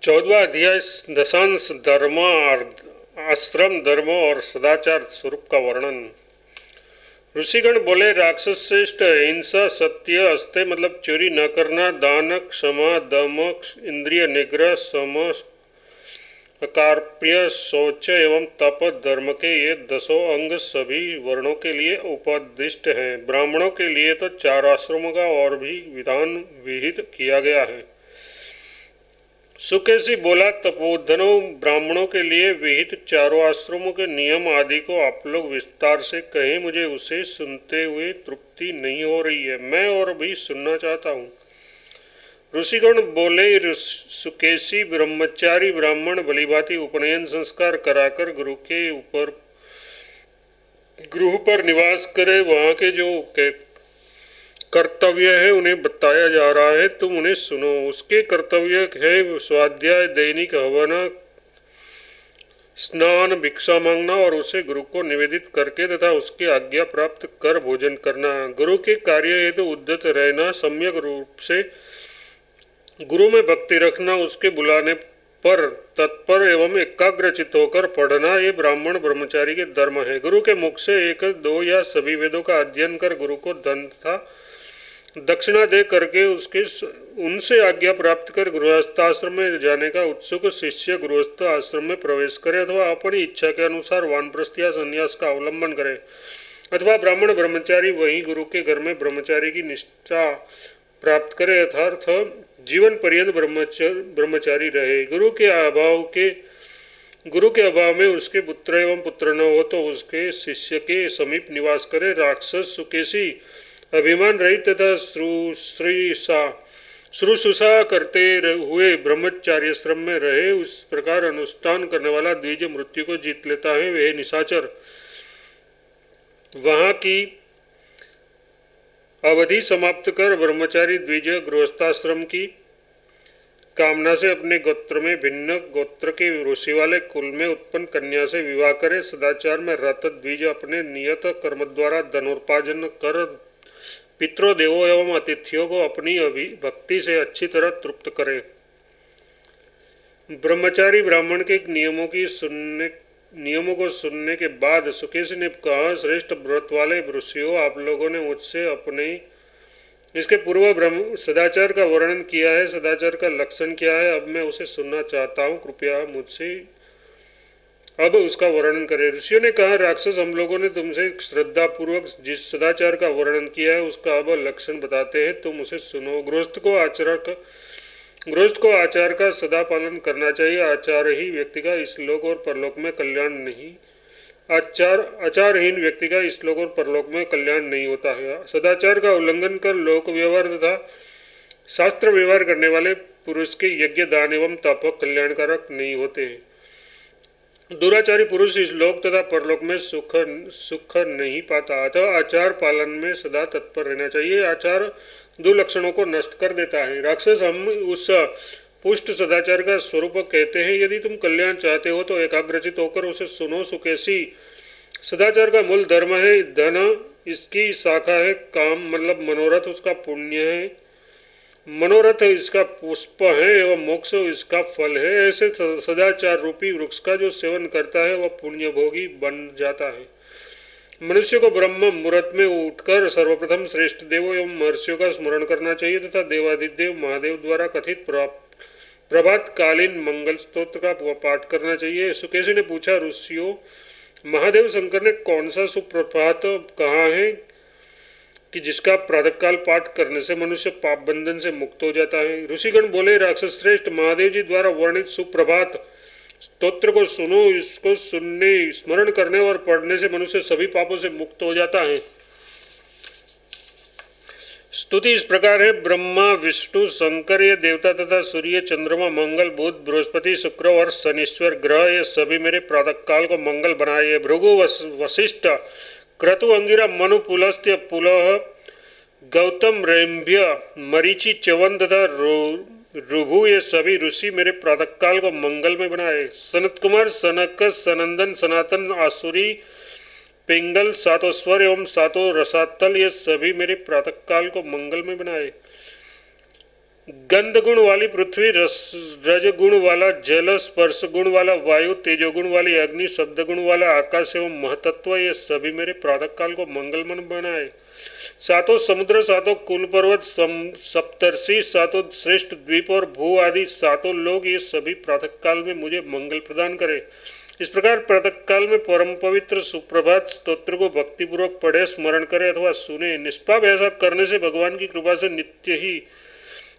14वां अध्याय दशांश धर्म, आश्रम धर्म और सदाचार स्वरूप का वर्णन। ऋषिगण बोले, राक्षस श्रेष्ठ, हिंसा, सत्य, अस्ते मतलब चोरी न करना, दान, क्षमा, दम, इंद्रिय निग्रह, सम, अकार्प्य, शौच एवं तप धर्म के ये 10 अंग सभी वर्णों के लिए उपदिष्ट हैं। ब्राह्मणों के लिए तो 4 आश्रमों का और भी विधान विहित किया गया है। सुकेशी बोला, तपोधनों, ब्राह्मणों के लिए विहित 4 आश्रमों के नियम आदि को आप लोग विस्तार से कहें। मुझे उसे सुनते हुए तृप्ति नहीं हो रही है, मैं और भी सुनना चाहता हूँ। ऋषिगण बोले, सुकेशी, ब्रह्मचारी ब्राह्मण भलीभांति उपनयन संस्कार कराकर गृह पर निवास करे। वहाँ के जो कर्तव्य है उन्हें बताया जा रहा है, तुम उन्हें सुनो। उसके कर्तव्य है स्वाध्याय, दैनिक हवन, स्नान, भिक्षा मांगना और उसे गुरु को निवेदित करके तथा उसकी आज्ञा प्राप्त कर भोजन करना। गुरु के कार्य हेतु उद्यत रहना, सम्यक रूप से गुरु में भक्ति रखना, उसके बुलाने पर तत्पर एवं एकाग्रचित होकर पढ़ना, ये ब्राह्मण ब्रह्मचारी के धर्म है। गुरु के मुख से 1, 2 या सभी वेदों का अध्ययन कर गुरु को धन तथा दक्षिणा दे करके उनसे आज्ञा प्राप्त कर गृहस्थाश्रम में जाने का उत्सुक शिष्य गृहस्थ आश्रम में प्रवेश करे, अथवा अपनी इच्छा के अनुसार वानप्रस्थ या संन्यास का अवलंबन करे, अथवा ब्राह्मण ब्रह्मचारी वहीं गुरु के घर में ब्रह्मचारी की निष्ठा प्राप्त करे, यथार्थ जीवन पर्यंत ब्रह्मचारी रहे। गुरु के अभाव में उसके पुत्र एवं पुत्र न हो तो उसके शिष्य के समीप निवास करे। राक्षस सुकेशी अभिमान रहित तथा शुश्रूषा करते हुए ब्रह्मचार्य श्रम में रहे। उस प्रकार अनुष्ठान करने वाला द्विज मृत्यु को जीत लेता है। वह निशाचर वहाँ की अवधि समाप्त कर ब्रह्मचारी द्विज गृहस्थाश्रम की कामना से अपने गोत्र में भिन्न गोत्र के ऋषि वाले कुल में उत्पन्न कन्या से विवाह करे। सदाचार में रत द्विज अपने नियत कर्म द्वारा धनोपार्जन कर पितरों, देवों एवं अतिथियों को अपनी भक्ति से अच्छी तरह तृप्त करे। ब्रह्मचारी ब्राह्मण के नियमों को सुनने के बाद सुकेशी ने कहा, श्रेष्ठ व्रत वाले ऋषियों, आप लोगों ने मुझसे अपने इसके पूर्व सदाचार का वर्णन किया है। सदाचार का लक्षण क्या है, अब मैं उसे सुनना चाहता हूँ। कृपया मुझसे अब उसका वर्णन करें। ऋषियों ने कहा, राक्षस, हम लोगों ने तुमसे श्रद्धा पूर्वक जिस सदाचार का वर्णन किया है उसका अब लक्षण बताते हैं, तुम उसे सुनो। गृहस्थ को आचार का सदा पालन करना चाहिए। आचार ही व्यक्ति का इस लोक और परलोक में कल्याण नहीं आचारहीन व्यक्ति का इस लोक और परलोक में कल्याण नहीं होता है। सदाचार का उल्लंघन कर लोक व्यवहार तथा शास्त्र व्यवहार करने वाले पुरुष के यज्ञ, दान एवं तप कल्याणकारक नहीं होते हैं। दुराचारी पुरुष इस लोक तथा परलोक में सुख नहीं पाता। अतः आचार पालन में सदा तत्पर रहना चाहिए। आचार दुर्लक्षणों को नष्ट कर देता है। राक्षस, हम उस पुष्ट सदाचार का स्वरूप कहते हैं। यदि तुम कल्याण चाहते हो तो एकाग्रचित होकर उसे सुनो। सुकेशी, सदाचार का मूल धर्म है। धन इसकी शाखा है। काम मतलब मनोरथ उसका पुण्य है। मनोरथ इसका पुष्प है एवं मोक्ष इसका फल है। ऐसे सदाचार रूपी वृक्ष का जो सेवन करता है वह पुण्य भोगी बन जाता है। मनुष्य को ब्रह्म मुहूर्त में उठकर सर्वप्रथम श्रेष्ठ देवों एवं महर्षियों का स्मरण करना चाहिए तथा देवाधिदेव महादेव द्वारा कथित प्रभात कालीन मंगल स्तोत्र का पाठ करना चाहिए। सुकेशी ने पूछा, ऋषियों, महादेव शंकर ने कौन सा सुप्रभात कहा है कि जिसका प्रातःकाल पाठ करने से मनुष्य पाप बंधन से मुक्त हो जाता है? ऋषिगण बोले, राक्षस श्रेष्ठ, महादेव जी द्वारा वर्णित सुप्रभात स्तोत्र को सुनो। इसको सुनने, स्मरण करने और पढ़ने से मनुष्य सभी पापों से मुक्त हो जाता है। स्तुति इस प्रकार है, ब्रह्मा, विष्णु, शंकर, ये देवता तथा सूर्य, चंद्रमा, मंगल, बुध, बृहस्पति, शुक्र और शनिश्वर ग्रह, ये सभी मेरे प्रातःकाल को मंगल बनाए। भृगु, वशिष्ठ, क्रतु, अंगिरा, मनु, पुलस्त्य, पुलह, गौतम, रैम्भ्य, मरीचि, च्यवन तथा ऋभु, ये सभी ऋषि मेरे प्रातःकाल को मंगल में बनाए। सनत कुमार, सनक, सनंदन, सनातन, आसुरी, पिंगल, सातों स्वर एवं सातों रसातल, ये सभी मेरे प्रातःकाल को मंगल में बनाए। गंध गुण वाली पृथ्वी, रज गुण वाला जल, स्पर्श गुण वाला वायु, तेजोगुण वाली अग्नि, शब्द गुण वाला आकाश एवं महतत्व, ये सभी मेरे प्रातः काल को मंगलमय बनाए। सातों समुद्र, सातों कुल पर्वत, सप्तर्षि, सातों श्रेष्ठ द्वीप और भू आदि सातों लोग, ये सभी प्रातः काल में मुझे मंगल प्रदान करे। इस प्रकार प्रातः काल में परम पवित्र सुप्रभात स्तोत्र को भक्तिपूर्वक पढ़े, स्मरण करे अथवा सुने। निष्पाप ऐसा करने से भगवान की कृपा से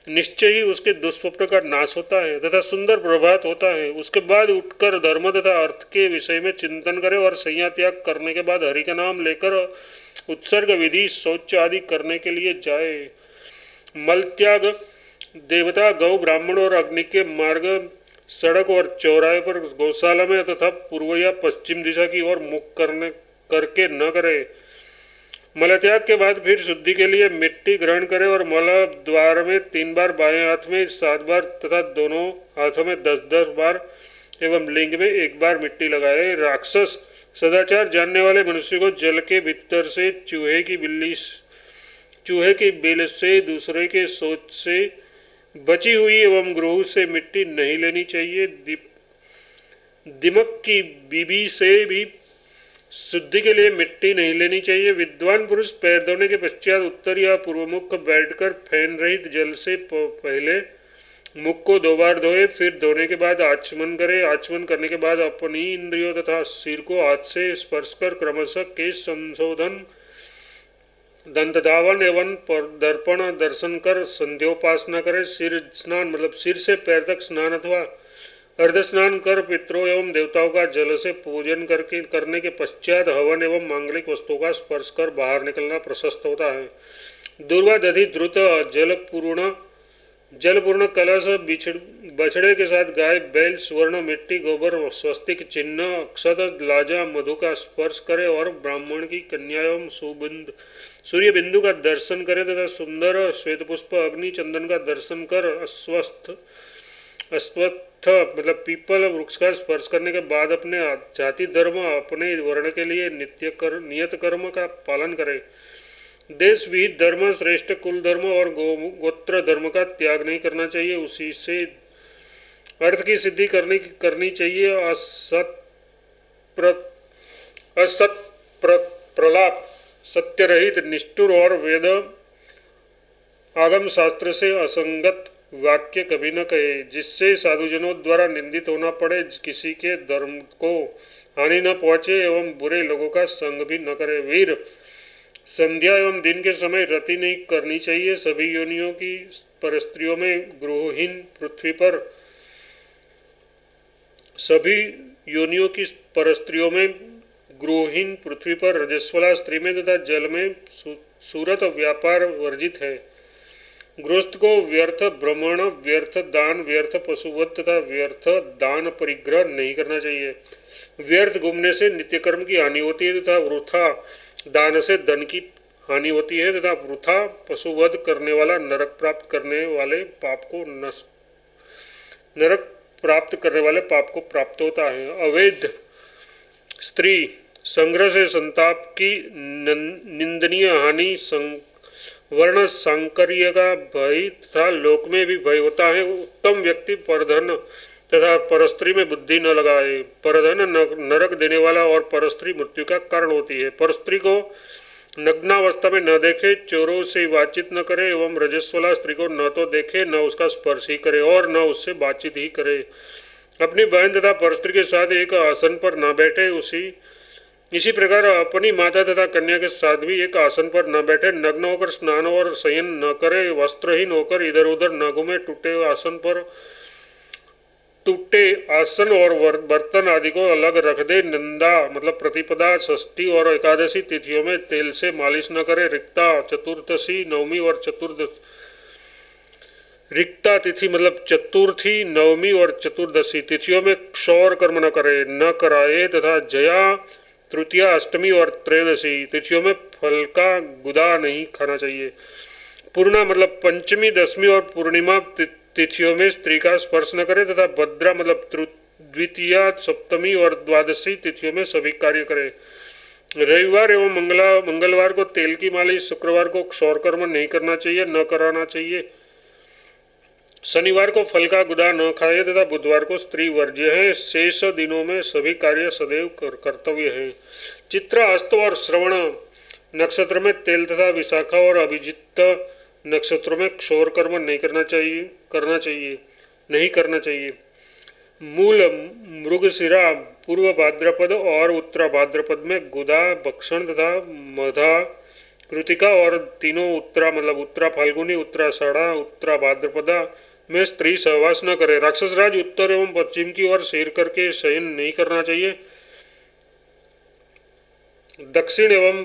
निश्चय ही उसके दुष्स्वप्न का नाश होता है तथा सुंदर प्रभात होता है। उसके बाद उठकर धर्म तथा अर्थ के विषय में चिंतन करे और संज्ञा त्याग करने के बाद हरि का नाम लेकर उत्सर्ग विधि, शौच आदि करने के लिए जाए। मल त्याग, देवता, गौ, ब्राह्मण और अग्नि के मार्ग, सड़क और चौराहे पर, गौशाला में तथा पूर्व या पश्चिम दिशा की ओर मुख करके न करे। मलत्याग के बाद फिर शुद्धि के लिए मिट्टी ग्रहण करें और मल द्वार में 3 बार, बाएं हाथ में 7 बार तथा दोनों हाथों में 10-10 बार एवं लिंग में 1 बार मिट्टी लगाए। राक्षस, सदाचार जानने वाले मनुष्य को जल के भीतर से चूहे की बिल से, दूसरे के सोच से बची हुई एवं ग्रोह से मिट्टी नहीं लेनी चाहिए। दिमक की बीबी से भी शुद्धि के लिए मिट्टी नहीं लेनी चाहिए। विद्वान पुरुष पैर धोने के पश्चात उत्तर या पूर्व मुख बैठकर फैन रहित जल से पहले मुख को 2 बार धोए, फिर धोने के बाद आचमन करे। आचमन करने के बाद अपनी इंद्रियों तथा सिर को हाथ से स्पर्श कर क्रमशः केश संशोधन, दंत धावन एवं दर्पण दर्शन कर संध्योपासना करे। सिर स्नान मतलब सिर से पैर तक स्नान अथवा अर्ध स्नान कर पितरों एवं देवताओं का जल से पूजन करने के पश्चात हवन एवं मांगलिक वस्तुओं का स्पर्श कर बाहर निकलना प्रशस्त होता है। दूर्वा, दधि, द्रुत, जलपूर्ण कलश, बछड़े के साथ गाय, बैल, सुवर्ण, मिट्टी, गोबर, स्वस्तिक चिन्ह, अक्षत, लाजा, मधु का स्पर्श करे और ब्राह्मण की कन्या एवं सूर्य बिंदु का दर्शन करे तथा सुंदर श्वेत पुष्प, अग्नि, चंदन का दर्शन कर अश्वत्थ मतलब पीपल वृक्ष का स्पर्श करने के बाद अपने जाति धर्म, अपने वर्ण के लिए नियत कर्म का पालन करे। देश विहित धर्म, श्रेष्ठ कुल धर्म और गोत्र धर्म का त्याग नहीं करना चाहिए। उसी से अर्थ की सिद्धि करनी चाहिए। प्रलाप, सत्य रहित, निष्ठुर और वेद आगम शास्त्र से असंगत वाक्य कभी न कहे, जिससे साधुजनों द्वारा निंदित होना पड़े। किसी के धर्म को हानि न पहुँचे एवं बुरे लोगों का संग भी न करे। वीर, संध्या एवं दिन के समय रति नहीं करनी चाहिए। सभी योनियों की परस्त्रियों में गृहहीन पृथ्वी पर रजस्वला स्त्री में तथा जल में सूरत व्यापार वर्जित है। गृहस्थ को व्यर्थ भ्रमण, व्यर्थ दान, व्यर्थ पशुवध तथा व्यर्थ दान परिग्रह नहीं करना चाहिए। व्यर्थ घूमने से नित्य कर्म की हानि होती है तथा वृथा दान से धन की हानि होती है तथा वृथा पशुवध करने वाला नरक प्राप्त करने वाले पाप को प्राप्त होता है। अवैध स्त्री संग्रह से संताप की निंदनीय हानि, वर्ण सांकर्य का भय तथा लोक में भी भय होता है। उत्तम व्यक्ति परधन तथा परस्त्री में बुद्धि न लगाए। परधन नरक देने वाला और परस्त्री मृत्यु का कारण होती है। परस्त्री को नग्नावस्था में न देखे, चोरों से बातचीत न करे एवं रजस्वला स्त्री को न तो देखे, न उसका स्पर्श ही करे और न उससे बातचीत ही करे। अपनी बहन तथा परस्त्री के साथ एक आसन पर न बैठे। इसी प्रकार अपनी माता तथा कन्या के साथ भी एक आसन पर न बैठे। नग्न होकर स्नान और शयन न करे। वस्त्रहीन होकर इधर उधर न घूमे। टूटे आसन और बर्तन आदि को अलग रख दे। निंदा मतलब प्रतिपदा, षष्ठी और एकादशी तिथियों में तेल से मालिश न करे। रिक्ता तिथि मतलब चतुर्थी, नवमी और चतुर्दशी तिथियों में क्षौर कर्म न करे, न कराए तथा जया, तृतीया, अष्टमी और त्रयोदशी तिथियों में फल का गुदा नहीं खाना चाहिए। पूर्णा मतलब पंचमी, दसवीं और पूर्णिमा तिथियों में स्त्री का स्पर्श न करे तथा भद्रा मतलब द्वितीया, सप्तमी और द्वादशी तिथियों में सभी कार्य करे। रविवार एवं मंगलवार को तेल की मालिश, शुक्रवार को क्षौर कर्म नहीं करना चाहिए, न कराना चाहिए। शनिवार को फल का गुदा न खाए तथा बुधवार को स्त्री वर्ज्य है। शेष दिनों में सभी कार्य सदैव कर्तव्य है। चित्रा, हस्त और श्रवण नक्षत्र में तेल तथा विशाखा और अभिजित नक्षत्रों में क्षौर कर्म नहीं करना चाहिए। मूल, मृगशिरा, पूर्व भाद्रपद और उत्तरा भाद्रपद में गुदा, भक्षण तथा मधा, कृतिका और तीनों उत्तरा फाल्गुनी, उत्तराषाढ़ा, उत्तरा भाद्रपदा में स्त्री सहवास न करे। राक्षस राज उत्तर एवं पश्चिम की ओर सैर करके शयन नहीं करना चाहिए। दक्षिण एवं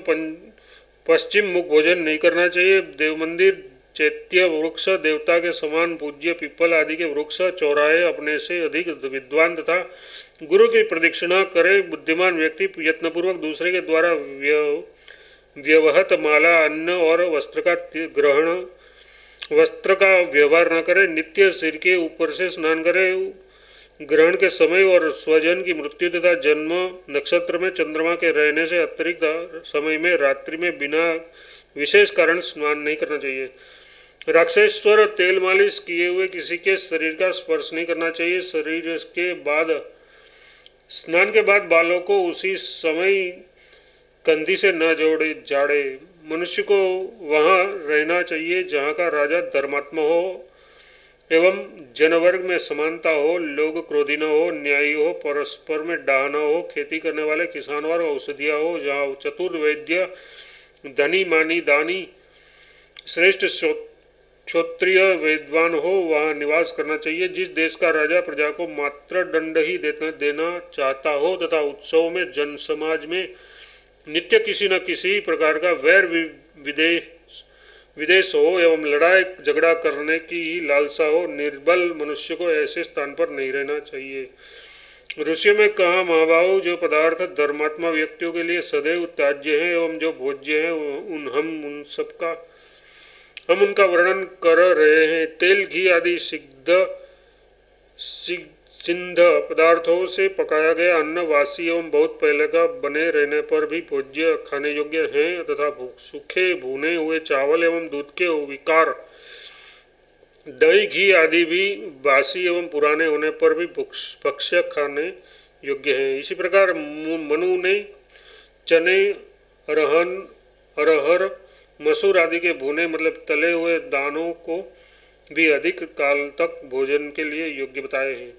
पश्चिम मुख भोजन नहीं करना चाहिए। देव मंदिर, चैत्य वृक्ष, देवता के समान पूज्य पीपल आदि के वृक्ष, चौराहे अपने से अधिक विद्वान तथा गुरु की प्रदक्षिणा करे। बुद्धिमान व्यक्ति यत्नपूर्वक दूसरे के द्वारा व्यवहत माला, अन्न और वस्त्र का व्यवहार न करे। नित्य सिर के ऊपर से स्नान करे। ग्रहण के समय और स्वजन की मृत्यु तथा जन्म नक्षत्र में चंद्रमा के रहने से अतिरिक्त समय में रात्रि में बिना विशेष कारण स्नान नहीं करना चाहिए। राक्षसेश्वर, तेल मालिश किए हुए किसी के शरीर का स्पर्श नहीं करना चाहिए। शरीर के बाद स्नान के बाद बालों को उसी समय कंधी से न जाड़े। मनुष्य को वहाँ रहना चाहिए जहाँ का राजा धर्मात्मा हो एवं जनवर्ग में समानता हो, लोग क्रोधी न हो, न्यायी हो, परस्पर में डाह न हो, खेती करने वाले किसान और औषधिया हो, जहाँ चतुर्वैद्य, धनी, मानी, दानी, श्रेष्ठ क्षत्रिय, विद्वान हो, वहाँ निवास करना चाहिए। जिस देश का राजा प्रजा को मात्र दंड ही देना चाहता हो तथा उत्सव में जन समाज में नित्य किसी न किसी प्रकार का वैर विदेश हो एवं लड़ाई झगड़ा करने की ही लालसा हो, निर्बल मनुष्य को ऐसे स्थान पर नहीं रहना चाहिए। ऋषियों में कहा, महाभाव, जो पदार्थ धर्मात्मा व्यक्तियों के लिए सदैव त्याज्य है एवं जो भोज्य है हम उनका वर्णन कर रहे हैं। तेल, घी आदि सिंध पदार्थों से पकाया गया अन्न वासी एवं बहुत पहले का बने रहने पर भी भोज्य खाने योग्य हैं तथा सूखे भुने हुए चावल एवं दूध के विकार, दही, घी आदि भी बासी एवं पुराने होने पर भी भक्ष्य खाने योग्य हैं। इसी प्रकार मनु ने चने, अरहर, मसूर आदि के भुने तले हुए दानों को भी अधिक काल तक भोजन के लिए योग्य बताए हैं।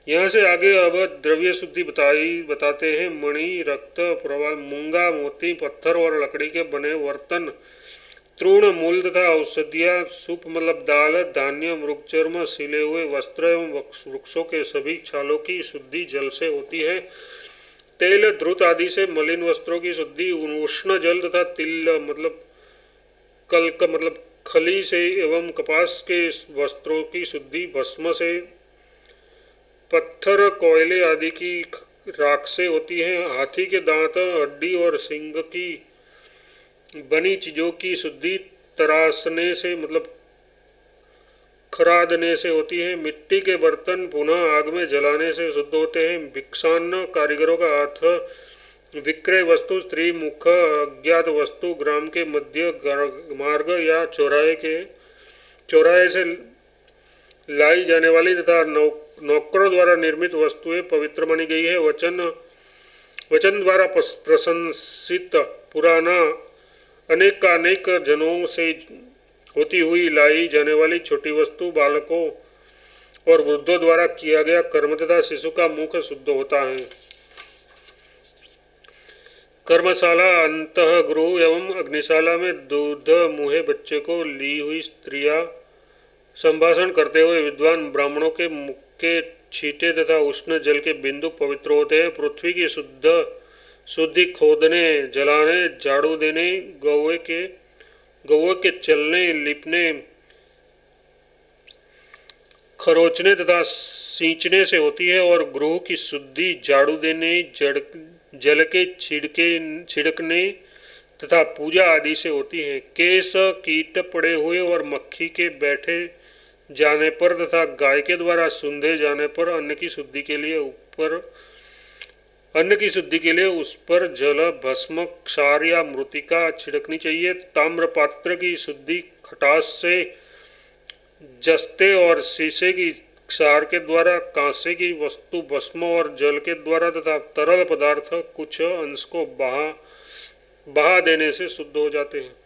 यहाँ से आगे अब द्रव्य शुद्धि बताते हैं। मणि, रक्त प्रवाह, मूंगा, मोती, पत्थर और लकड़ी के बने बर्तन, तृण, मूल तथा औषधिया, सूप दाल, धान्य, मृगचर्म, सिले हुए वस्त्र एवं वृक्षों के सभी छालों की शुद्धि जल से होती है। तेल, द्रुत आदि से मलिन वस्त्रों की शुद्धि उष्ण जल तथा तिल कल्क खली से एवं कपास के वस्त्रों की शुद्धि भस्म से, पत्थर, कोयले आदि की राख से होती है। हाथी के दांत, हड्डी और सींग की बनी चीजों की शुद्धि तराशने से खरादने से होती है। मिट्टी के बर्तन पुनः आग में जलाने से शुद्ध होते हैं। भिक्षान्न, कारीगरों का हाथ, विक्रय वस्तु, स्त्री मुख, अज्ञात वस्तु, ग्राम के मध्य मार्ग या चौराहे से लाई जाने वाली तथा नौकरों द्वारा निर्मित वस्तुएं पवित्र मानी गई है। वचन द्वारा प्रशंसित पुराना अनेक जनों से होती हुई लाई जाने वाली छोटी वस्तु, बालकों और वृद्धों द्वारा किया गया कर्म तथा शिशु का मुख शुद्ध होता है। कर्मशाला, अंतःगृह एवं अग्निशाला में दूध मुहे बच्चे को ली हुई स्त्रियां संभाषण करते हुए विद्वान ब्राह्मणों के मुख के छींटे तथा उष्ण जल के बिंदु पवित्र होते हैं। पृथ्वी की शुद्धि खोदने, जलाने, झाड़ू देने, गौए के चलने, लिपने, खरोचने तथा सींचने से होती है और गृह की शुद्धि झाड़ू देने, जल के छिड़कने तथा पूजा आदि से होती है। केश, कीट पड़े हुए और मक्खी के बैठे जाने पर तथा गाय के द्वारा सूंधे जाने पर अन्न की शुद्धि के लिए उस पर जल, भस्म, क्षार या मृतिका छिड़कनी चाहिए। ताम्र पात्र की शुद्धि खटास से जस्ते और शीशे की क्षार के द्वारा, कांसे की वस्तु भस्म और जल के द्वारा तथा तरल पदार्थ कुछ अंश को बहा बहा देने से शुद्ध हो जाते हैं।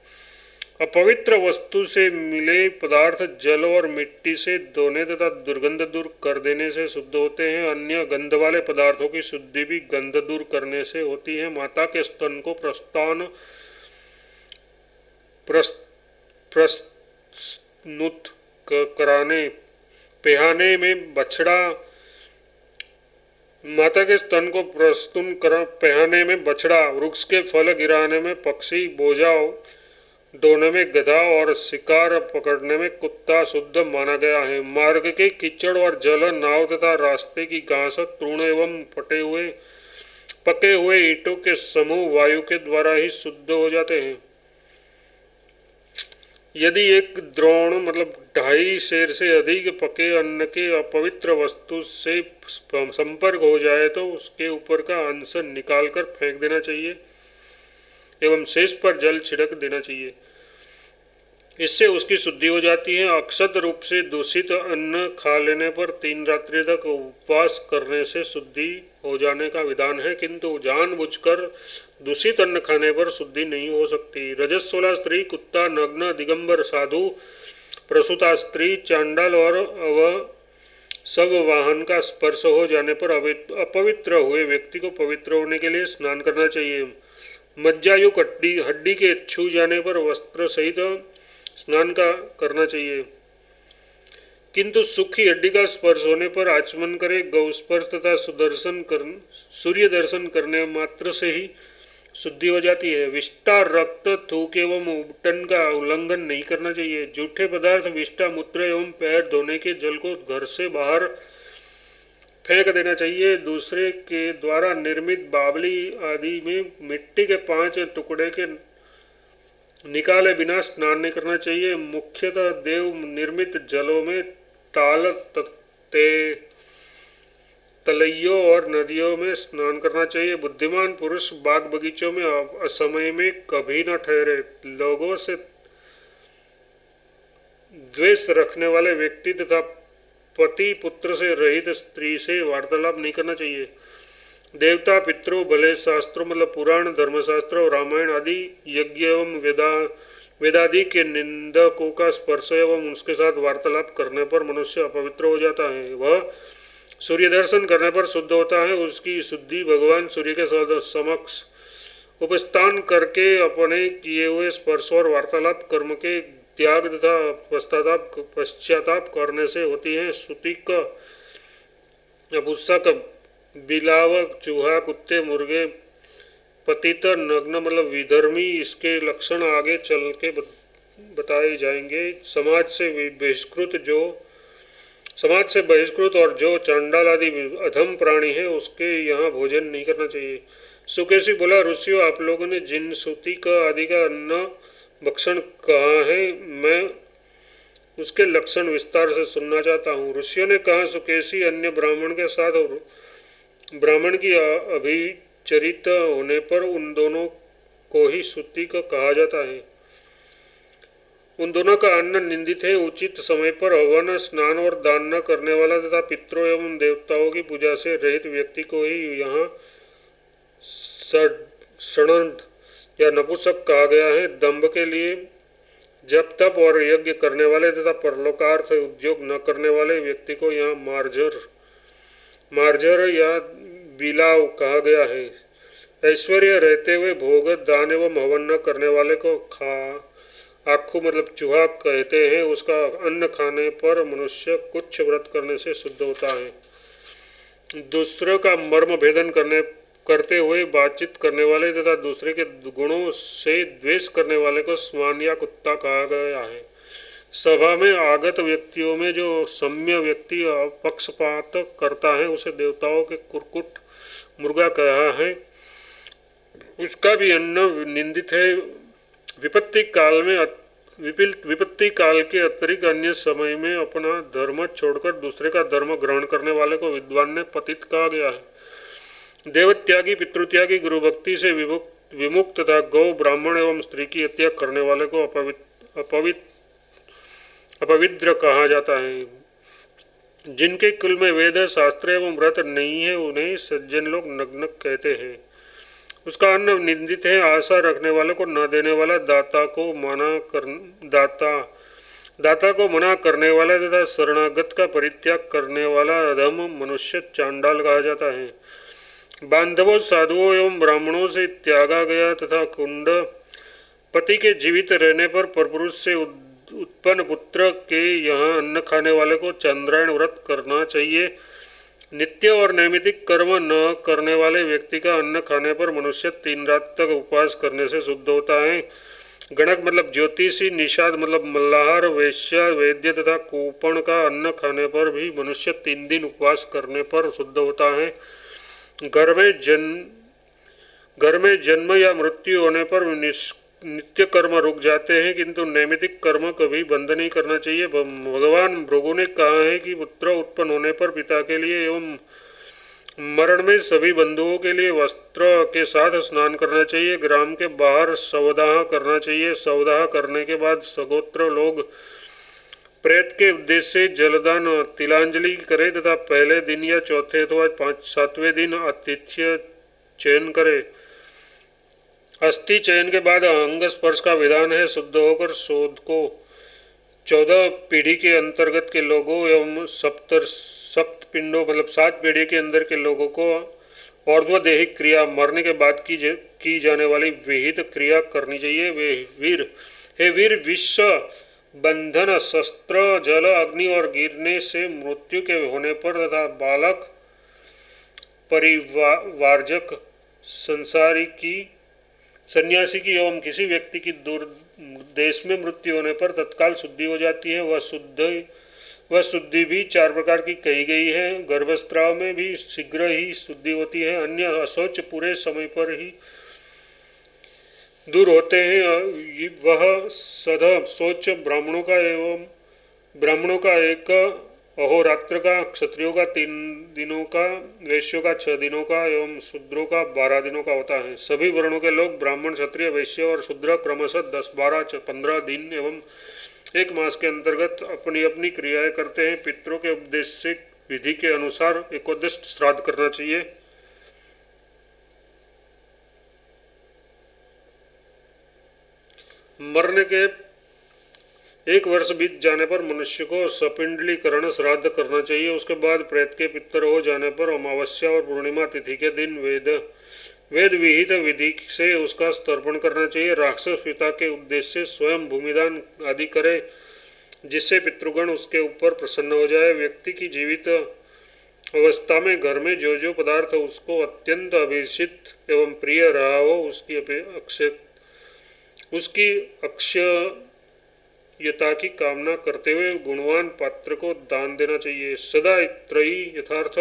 अपवित्र वस्तु से मिले पदार्थ जल और मिट्टी से धोने तथा दुर्गंध दूर कर देने से शुद्ध होते हैं। अन्य गंध वाले पदार्थों की शुद्धि भी गंध दूर करने से होती है। माता के स्तन को प्रस्तुत कराने पिहाने में बछड़ा माता के स्तन को प्रस्तुत पिहाने में बछड़ा, वृक्ष के फल गिराने में पक्षी, बोझा ढोने में गधा और शिकार पकड़ने में कुत्ता शुद्ध माना गया है। मार्ग के कीचड़ और जल, नाव तथा रास्ते की घास, तृण एवं पके हुए ईंटों के समूह वायु के द्वारा ही शुद्ध हो जाते हैं। यदि एक द्रोण मतलब 2.5 सेर से अधिक पके अन्न के अपवित्र वस्तु से संपर्क हो जाए तो उसके ऊपर का अंश निकालकर फेंक देना चाहिए एवं शेष पर जल छिड़क देना चाहिए। इससे उसकी शुद्धि हो जाती है। अक्षत रूप से दूषित अन्न खा लेने पर 3 रात्रि तक उपवास करने से शुद्धि हो जाने का विधान है, किंतु जानबूझकर दूषित अन्न खाने पर शुद्धि नहीं हो सकती। रजस्वला स्त्री, कुत्ता, नग्न, दिगंबर साधु, प्रसूता स्त्री, चांडाल और सब वाहन का स्पर्श हो जाने पर अपवित्र हुए व्यक्ति को पवित्र होने के लिए स्नान करना चाहिए। मज्जायुक्त हड्डी के छू जाने पर वस्त्र सहित स्नान करना चाहिए, किंतु सूखी हड्डी का स्पर्श होने पर आचमन करे। गौ स्पर्श तथा सूर्य दर्शन करने मात्र से ही शुद्धि हो जाती है। विष्ठा, रक्त, थूक एवं उबटन का उल्लंघन नहीं करना चाहिए। जूठे पदार्थ, विष्ठा, मूत्र एवं पैर धोने के जल को घर से बाहर फेंक देना चाहिए। दूसरे के द्वारा निर्मित बावली आदि में मिट्टी के 5 टुकड़े के निकाले बिना स्नान नहीं करना चाहिए। मुख्यतः देव निर्मित जलों में ताल, तलैयों और नदियों में स्नान करना चाहिए। बुद्धिमान पुरुष बाग बगीचों में असमय में कभी न ठहरे। लोगों से द्वेष रखने वाले व्यक्ति तथा पति पुत्र से रहित स्त्री से वार्तालाप नहीं करना चाहिए। देवता, पितरों, भले शास्त्रों मतलब पुराण, धर्मशास्त्र और रामायण आदि यज्ञ एवं वेदादि के निंदकों का स्पर्श एवं उसके साथ वार्तालाप करने पर मनुष्य अपवित्र हो जाता है। वह सूर्य दर्शन करने पर शुद्ध होता है। उसकी शुद्धि भगवान सूर्य के समक्ष उपस्थान करके अपने किए हुए स्पर्श और वार्तालाप कर्म के त्याग तथा पश्चाताप करने से होती है। सुतिक, नपुंसक, बिलावक, चूहा, कुत्ते, मुर्गे, पतित, नग्न मतलब विधर्मी, इसके लक्षण आगे चल के बताए जाएंगे। समाज से बहिष्कृत और जो चांडाल आदि अधम प्राणी है उसके यहाँ भोजन नहीं करना चाहिए। सुकेशी बोला, ऋषियों, आप लोगों ने जिन सूतिक आदि का अन्न भक्षण कहा है, मैं उसके लक्षण विस्तार से सुनना चाहता हूँ। ऋषियों ने कहा, सुकेशी, अन्य ब्राह्मण के साथ ब्राह्मण की अभिचरित होने पर उन दोनों को ही सूतिक कहा जाता है। उन दोनों का अन्न निंदित है। उचित समय पर हवन, स्नान और दान न करने वाला तथा पितरों एवं देवताओं की पूजा से रहित व्यक्ति को ही यहाँ षण्ड या नपुंसक कहा गया है। दंभ के लिए जप, तप और यज्ञ करने वाले तथा परलोकार्थ उद्योग न करने वाले व्यक्ति को यहाँ मार्जर या बिलाव कहा गया है। ऐश्वर्य रहते हुए भोग, दान एवं हवन न करने वाले को आखू मतलब चूहा कहते हैं। उसका अन्न खाने पर मनुष्य कुछ व्रत करने से शुद्ध होता है। दूसरों का मर्म भेदन करते हुए बातचीत करने वाले तथा दूसरे के गुणों से द्वेष करने वाले को श्वान या कुत्ता कहा गया है। सभा में आगत व्यक्तियों में जो सम्य व्यक्ति पक्षपात करता है उसे देवताओं के कुरकुट मुर्गा कहा है। उसका भी अन्न निंदित है। विपत्ति काल के अतिरिक्त अन्य समय में अपना धर्म छोड़कर दूसरे का धर्म ग्रहण करने वाले को विद्वान ने पतित कहा गया है। देवत्यागी, पितृत्यागी, गुरुभक्ति से विमुक्त तथा गौ, ब्राह्मण एवं स्त्री की हत्या करने वाले को अपवित्र कहा जाता है। जिनके कुल में वेद शास्त्र एवं व्रत नहीं है उन्हें सज्जन लोग नग्न कहते हैं। उसका अन्न निंदित है। आशा रखने वालों को न देने वाला, दाता को मना करने वाला तथा शरणागत का परित्याग करने वाला अधम मनुष्य चांडाल कहा जाता है। बांधवों, साधुओं एवं ब्राह्मणों से त्यागा गया तथा कुंड पति के जीवित रहने पर परपुरुष से उत्पन्न पुत्र के यहाँ अन्न खाने वाले को चंद्रायण व्रत करना चाहिए। नित्य और नैमित्तिक कर्म न करने वाले व्यक्ति का अन्न खाने पर मनुष्य 3 रात तक उपवास करने से शुद्ध होता है। गणक मतलब ज्योतिषी, निषाद मतलब मल्लाहार, वैश्य, वैद्य तथा कूपण का अन्न खाने पर भी मनुष्य 3 दिन उपवास करने पर शुद्ध होता है। घर में जन्म या मृत्यु होने पर नित्य कर्म रुक जाते हैं, किंतु नैमित्तिक कर्म कभी बंद नहीं करना चाहिए। भगवान भृगु ने कहा है कि पुत्र उत्पन्न होने पर पिता के लिए एवं मरण में सभी बंधुओं के लिए वस्त्र के साथ स्नान करना चाहिए। ग्राम के बाहर शवदाह करना चाहिए। शवदाह करने के बाद सगोत्र लोग प्रेत के उद्देश्य से जलदान तिलांजलि करें तथा पहले दिन या चौथे अथवा 7वें दिन आतिथ्य चयन करें। अस्थि चयन के बाद अंग स्पर्श का विधान है। शुद्ध होकर शोध को 14 पीढ़ी के अंतर्गत के लोगों एवं सप्त पिंडों मतलब 7 पीढ़ी के अंदर के लोगों को और्ध्वदेहिक क्रिया मरने के बाद की जाने वाली विहित क्रिया करनी चाहिए। हे वीर, विश्व बंधन, शस्त्र, जल, अग्नि और गिरने से मृत्यु के होने पर तथा बालक, परिवारजक, सन्यासी की एवं किसी व्यक्ति की दूर देश में मृत्यु होने पर तत्काल शुद्धि हो जाती है। वह शुद्धि भी 4 प्रकार की कही गई है। गर्भस्राव में भी शीघ्र ही शुद्धि होती है। अन्य अशौच पूरे समय पर ही दूर होते हैं। वह सदा शौच ब्राह्मणों का एक, अहोरात्र का, क्षत्रियों का 3 दिनों का, वैश्यों का 6 दिनों का एवं शूद्रों का 12 दिनों का होता है। सभी वर्णों के लोग ब्राह्मण, क्षत्रिय, वैश्य और शूद्र क्रमशः 10, 12, 15 दिन एवं 1 मास के अंतर्गत अपनी अपनी क्रियाएं करते हैं। पितरों के उपदेश से विधि के अनुसार एकोदश श्राद्ध करना चाहिए। मरने के 1 वर्ष बीत जाने पर मनुष्य को सपिंडलीकरण श्राद्ध करना चाहिए। उसके बाद प्रेत के पितर हो जाने पर अमावस्या और पूर्णिमा तिथि के दिन वेद विहित विधि से उसका तर्पण करना चाहिए। राक्षस पिता के उद्देश्य से स्वयं भूमिदान आदि करे, जिससे पितृगण उसके ऊपर प्रसन्न हो जाए। व्यक्ति की जीवित अवस्था में घर में जो जो पदार्थ उसको अत्यंत अभिषिक्त एवं प्रिय रहा हो उसकी अक्षयता की कामना करते हुए गुणवान पात्र को दान देना चाहिए। सदा त्रयी यथार्थ,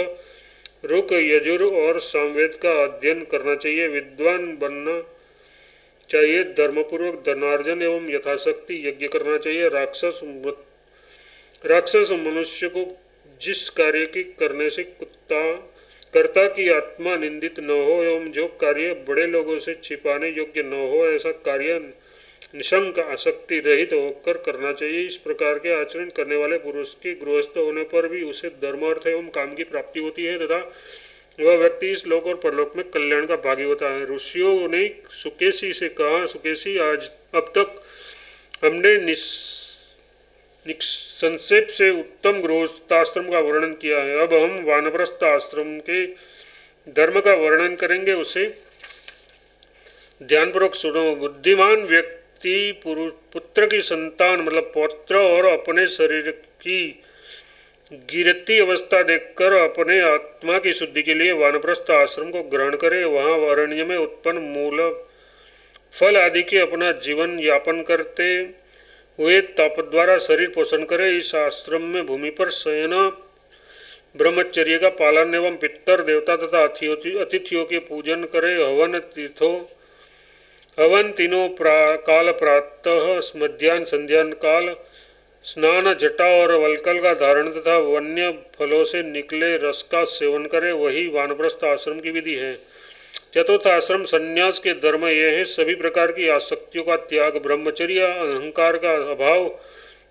रुक, यजुर और सामवेद का अध्ययन करना चाहिए। विद्वान बनना चाहिए। धर्मपूर्वक धनार्जन एवं यथाशक्ति यज्ञ करना चाहिए। राक्षस मनुष्य को जिस कार्य की करने से कर्ता की आत्मा निंदित न हो एवं जो कार्य बड़े लोगों से छिपाने योग्य न हो, ऐसा कार्य निशंक आसक्ति रहित होकर करना चाहिए। इस प्रकार के आचरण करने वाले पुरुष के गृहस्थ होने पर भी उसे धर्म, अर्थ एवं काम की प्राप्ति होती है तथा वह व्यक्ति इस लोक और परलोक में कल्याण का भागी होता है। ऋषियों ने सुकेशी से कहा, सुकेशी, आज अब तक हमने संक्षेप से उत्तम गृहस्थाश्रम का वर्णन किया है। अब हम वानप्रस्थ आश्रम के धर्म का वर्णन करेंगे, उसे ध्यानपूर्वक सुनो। बुद्धिमान व्यक्ति पुत्र की संतान मतलब पौत्र और अपने शरीर की गिरती अवस्था देखकर अपने आत्मा की शुद्धि के लिए वानप्रस्थ आश्रम को ग्रहण करे। वहाँ अरण्य में उत्पन्न मूल फल आदि के अपना जीवन यापन करते हुए तप द्वारा शरीर पोषण करे। इस आश्रम में भूमि पर शयन, ब्रह्मचर्य का पालन एवं पितर देवता तथा अतिथियों के पूजन करे। हवन तीनों काल, प्रातः, मध्याह्न, संध्यान काल, स्नान, जटा और वल्कल का धारण तथा वन्य फलों से निकले रस का सेवन करे, वही वानप्रस्थ आश्रम की विधि है। चतुर्थ आश्रम संन्यास के धर्म ये है: सभी प्रकार की आसक्तियों का त्याग, ब्रह्मचर्य, अहंकार का अभाव,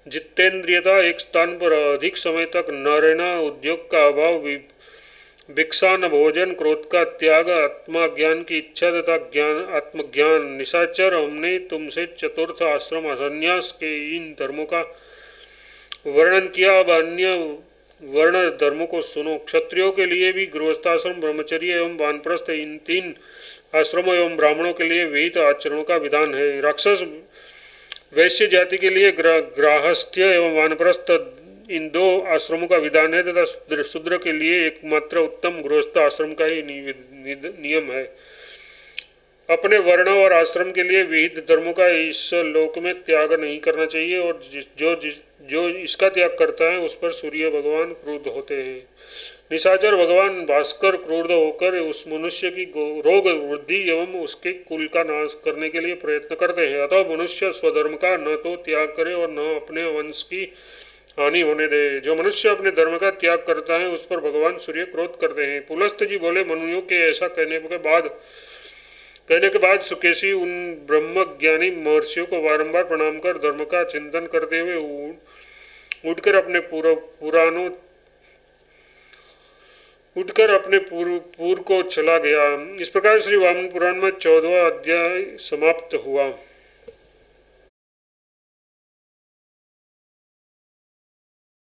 जितेंद्रियता, एक स्थान पर अधिक समय तक न रहना, उद्योग का अभाव, भिक्षा न भोजन, क्रोध का त्याग, आत्मज्ञान की इच्छा तथा ज्ञान आत्मज्ञान। निशाचर, हमने तुमसे चतुर्थ आश्रम संन्यास के इन धर्मों का वर्णन किया, अब अन्य वर्ण धर्मों को सुनो। क्षत्रियों के लिए भी गृहस्थाश्रम, ब्रह्मचर्य एवं वानप्रस्थ, इन तीन आश्रमों एवं ब्राह्मणों के लिए विहित आचरणों का विधान है। राक्षस वैश्य जाति के लिए ग्राहस्थ्य एवं वानप्रस्थ, इन दो आश्रमों का विधान है तथा शूद्र के लिए एकमात्र उत्तम गृहस्थ आश्रम का ही नियम है। अपने वर्ण और आश्रम के लिए विहित धर्मों का इस लोक में त्याग नहीं करना चाहिए, और जो इसका त्याग करता है उस पर सूर्य भगवान क्रुद्ध होते हैं। निशाचर, भगवान भास्कर क्रुद्ध होकर उस मनुष्य की रोग वृद्धि एवं उसके कुल का नाश करने के लिए प्रयत्न करते हैं। अतः मनुष्य स्वधर्म का न तो त्याग करे और न अपने वंश की हानि होने दे। जो मनुष्य अपने धर्म का त्याग करता है उस पर भगवान सूर्य क्रोध करते हैं। पुलस्त जी बोले, मनुष्यों के ऐसा कहने के बाद सुकेशी उन ब्रह्मज्ञानी महर्षियों को बारंबार प्रणाम कर धर्म का चिंतन करते हुए उठकर अपने पूर्व को चला गया। इस प्रकार श्री वामन पुराण में 14वां अध्याय समाप्त हुआ।